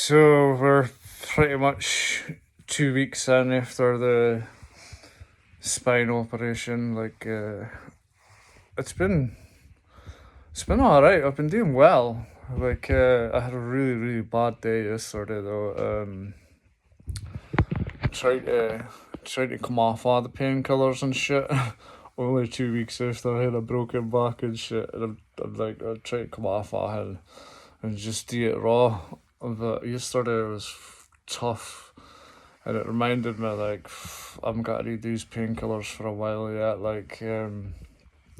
So we're pretty much 2 weeks in after the spine operation. It's been all right. I've been doing well. I had a really bad day yesterday though. Tried to tried to come off all the painkillers and shit. Only 2 weeks after I had a broken back and shit, and I tried to come off all and just do it raw. But yesterday was tough, and it reminded me I'm gonna need these painkillers for a while yet.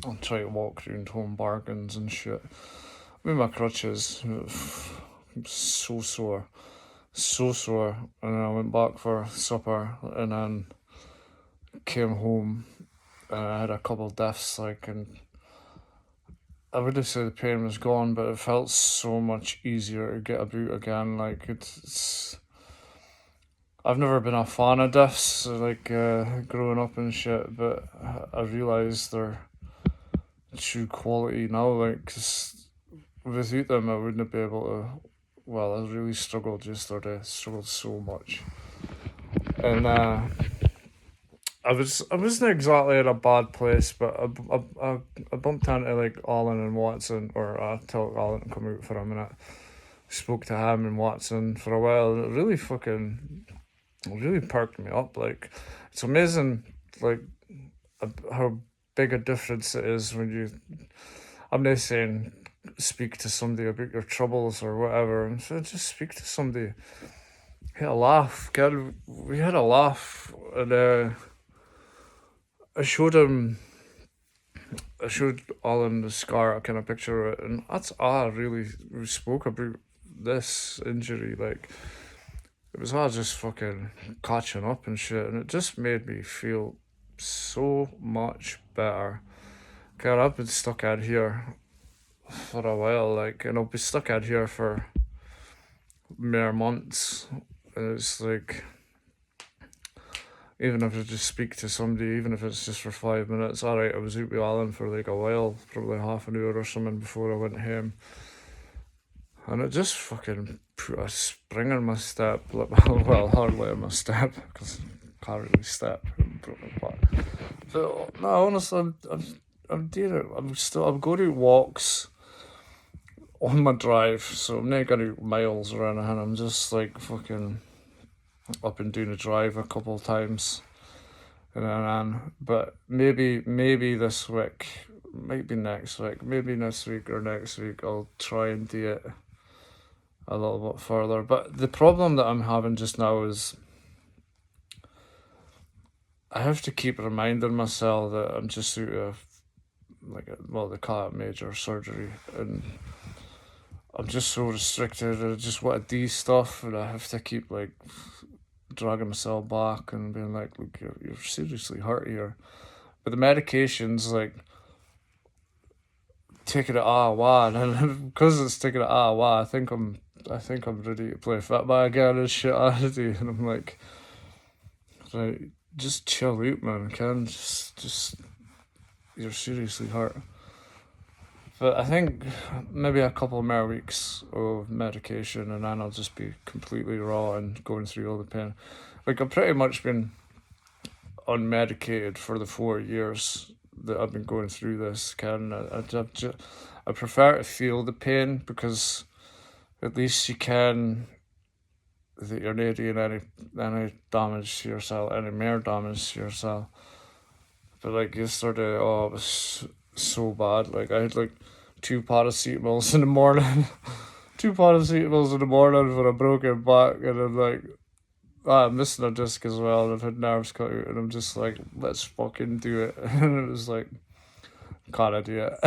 I'll try to walk around home bargains and shit with my crutches. I'm so sore. And then I went back for supper, and then came home, and I had a couple of deaths. And I wouldn't say the pain was gone, but it felt so much easier to get about again. It's I've never been a fan of diffs, growing up and shit, but I realised they're true quality now. Cause without them, I wouldn't be able to. Well, I really struggled yesterday. Struggled so much, and I wasn't exactly in a bad place, but I bumped into Alan and Watson, or I told Alan to come out for a minute. Spoke to him and Watson for a while, and it really perked me up. It's amazing, how big a difference it is when you. I'm not saying speak to somebody about your troubles or whatever, and so just speak to somebody. Had a laugh, God. We had a laugh, and I showed Alan the scar, I kind of picture it, and that's all I really spoke about this injury. It was all just fucking catching up and shit, and it just made me feel so much better. God, I've been stuck out here for a while, and I'll be stuck out here for mere months, and it's even if I just speak to somebody, even if it's just for 5 minutes, alright, I was out with Alan for a while, probably half an hour or something before I went home. And it just fucking put a spring in my step, well, hardly in my step, because I can't really step. But no, honestly, I'm doing it. I'm going out walks on my drive, so I'm not going out miles or anything. I'm just fucking up and doing a drive a couple of times, and then but maybe this week, might be next week, maybe this week or next week I'll try and do it a little bit further. But the problem that I'm having just now is I have to keep reminding myself that I'm just out of they call it major surgery, and I'm just so restricted. I just want to do stuff, and I have to keep dragging myself back and being look, you're seriously hurt here. But the medications taking it and because it's taking it I think I'm ready to play football again and shit already. And I'm right, just chill out, man. Just you're seriously hurt. But I think maybe a couple more weeks of medication, and then I'll just be completely raw and going through all the pain. I've pretty much been unmedicated for the 4 years that I've been going through this. I prefer to feel the pain, because at least you can. That you're not doing any damage to yourself, any more damage to yourself. But yesterday, oh, it was so bad. I had 2 paracetamols in the morning, 2 paracetamols in the morning for a broken back, and then I'm missing a disc as well, and I've had nerves cut out, and I'm just let's fucking do it. And it was can't do it.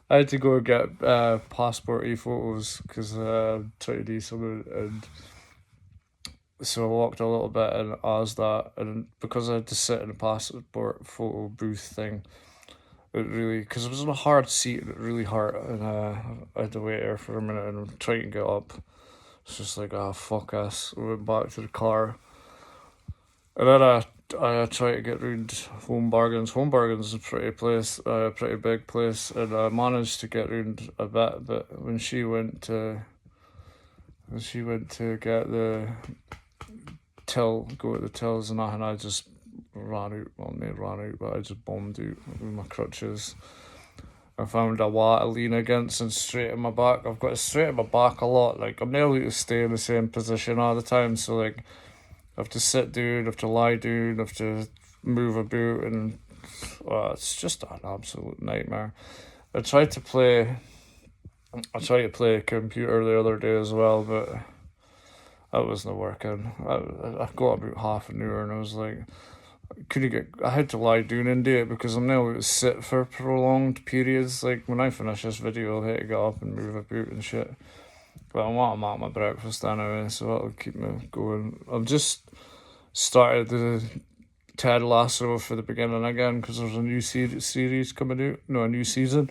I had to go get passport e-photos because I'm trying to do something, and so I walked a little bit and asked that, and because I had to sit in a passport photo booth thing, it really, because it was on a hard seat, and it really hurt, and I had to wait there for a minute, and I'm trying to get up. It's just fuck us. We went back to the car, and then I tried to get round Home Bargains. Home Bargains is a pretty big place, and I managed to get round a bit, but when she went to And she went to get the go to the tills and that, and I just ran out. Well, not ran out, but I just bombed out with my crutches. I found a wall to lean against and straighten my back. I've got to straighten my back a lot. Like, I'm nearly to stay in the same position all the time. So, like, I have to sit down, I have to lie down, I have to move about, and it's just an absolute nightmare. I tried to play computer the other day as well, but that wasn't working. I got about half an hour and I was like, I had to lie down and do it because I'm now able to sit for prolonged periods. Like, when I finish this video, I'll have to get up and move about and shit. But I want to make my breakfast anyway, so that'll keep me going. I've just started the Ted Lasso for the beginning again because there's a new series coming out. No, a new season.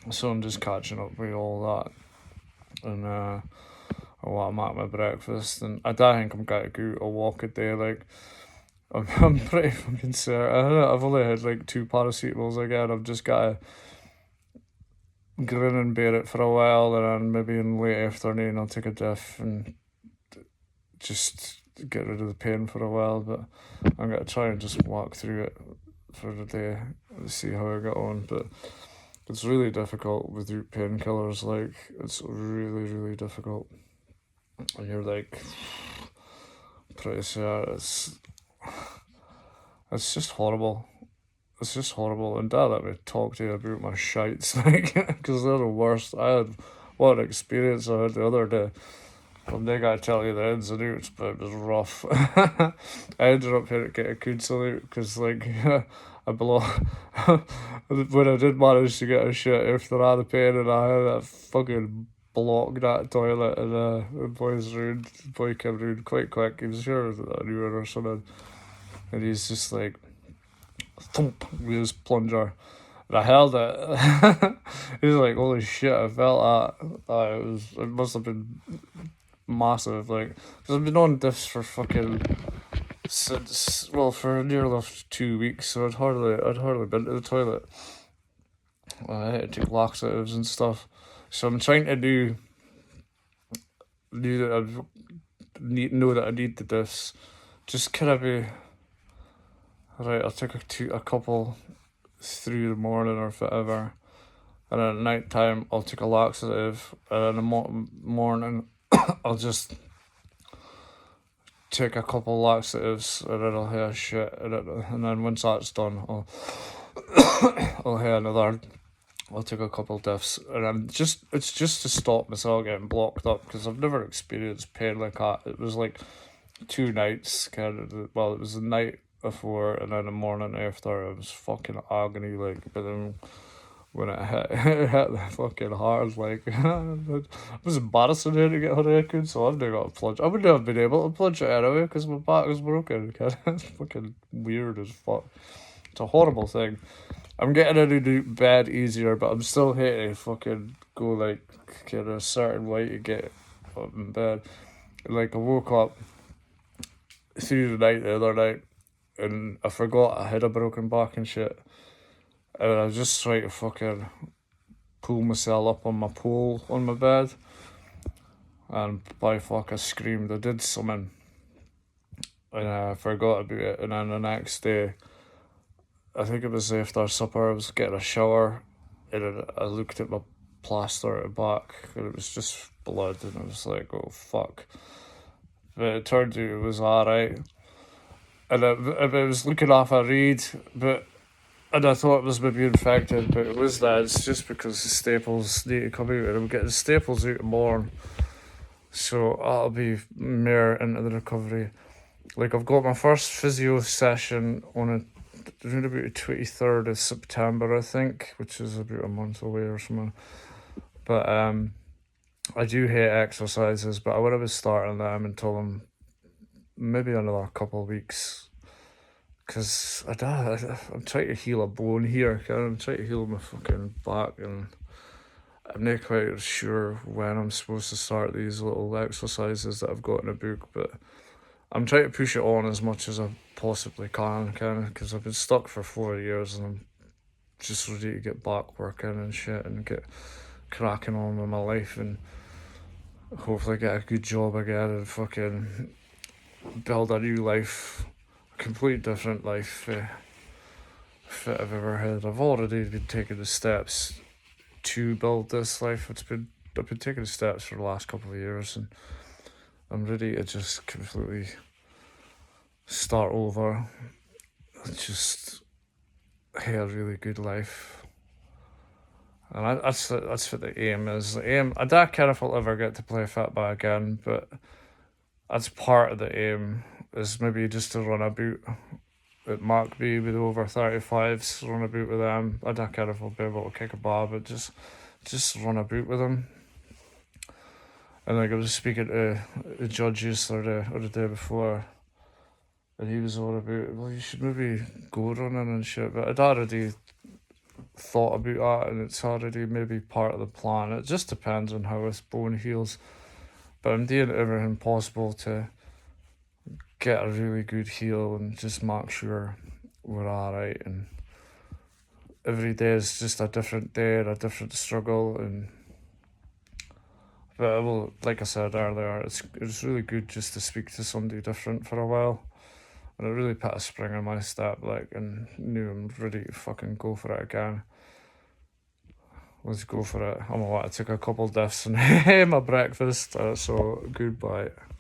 So I'm just catching up with all that. And I want to make my breakfast. And I don't think I'm going to go a walk a day. Like, I'm pretty fucking certain. I've only had like 2 paracetamols again. I've just got to grin and bear it for a while, and then maybe in the late afternoon I'll take a diff and just get rid of the pain for a while. But I'm going to try and just walk through it for the day and see how I get on. But it's really difficult without painkillers. Like, it's really, really difficult. And you're like pretty sad. It's just horrible. It's just horrible. And Dad let me talk to you about my shites, like, because they're the worst. What an experience I had the other day. I'm not going to tell you the ins and outs, but it was rough. I ended up having to get a counsel out because, like, when I did manage to get a shit after I had the pain, and I had that fucking blocked that toilet, and the boy came round quite quick. He was sure it was an hour or something, and he's just like, thump with his plunger. And I held it. He was like, holy shit, I felt that. It must have been massive, like, because I've been on diffs for fucking for nearly 2 weeks, so I'd hardly been to the toilet. I had to take laxatives and stuff, so I'm trying to know that I need the diffs. Just kind of be right. I'll take a couple through the morning or whatever, and then at night time I'll take a laxative, and in the morning I'll just take a couple laxatives, and then I'll have shit, and then once that's done, I'll have another. I'll take a couple diffs, and it's just to stop myself getting blocked up, because I've never experienced pain like that. It was like 2 nights, it was the night before, and then the morning after, it was fucking agony, like, but then when it hit the fucking hard, like, it was embarrassing to get hurricane, so I've never got a plunge. I wouldn't have been able to plunge it anyway, because my back was broken. It's fucking weird as fuck. It's a horrible thing. I'm getting into bed easier, but I'm still hating to fucking go, like, kind of a certain way to get up in bed. Like, I woke up through the night the other night, and I forgot I had a broken back and shit. And I was just trying to fucking pull myself up on my pole on my bed. And by fuck, I screamed. I did something. And I forgot about it. And then the next day, I think it was after supper, I was getting a shower. And I looked at my plaster at the back, and it was just blood. And I was like, oh fuck. But it turned out it was alright. And I was looking off a reed, and I thought it was maybe infected, but it was that. It's just because the staples need to come out, and I'm getting the staples out tomorrow, so I'll be more into the recovery. Like, I've got my first physio session on around about the 23rd of September, I think, which is about a month away or something. But I do hate exercises, but I wouldn't be starting them until maybe another couple of weeks. Because I'm trying to heal a bone here. I'm trying to heal my fucking back, and I'm not quite sure when I'm supposed to start these little exercises that I've got in a book, but I'm trying to push it on as much as I possibly can, because I've been stuck for 4 years, and I'm just ready to get back working and shit and get cracking on with my life. And hopefully get a good job again and fucking build a new life, a complete different life that I've ever had. I've already been taking the steps to build this life. I've been taking the steps for the last couple of years, and I'm ready to just completely start over. Just have a really good life. And that's what the aim is. The aim, I don't care if I'll ever get to play football again, but that's part of the aim, is maybe just to run about at Markby with over 35s, run about with them. I don't care if I'll be able to kick a ball, but just run about with them. And like I was speaking to the judge yesterday or the day before, and he was all about, well, you should maybe go running and shit. But I'd already thought about that, and it's already maybe part of the plan. It just depends on how this bone heals. But I'm doing everything possible to get a really good heal and just make sure we're alright. And every day is just a different day and a different struggle. And but well, like I said earlier, it's really good just to speak to somebody different for a while. And it really put a spring in my step, like, and knew I'm ready to fucking go for it again. Let's go for it. I'm a lot. I took a couple diffs and my breakfast, so goodbye.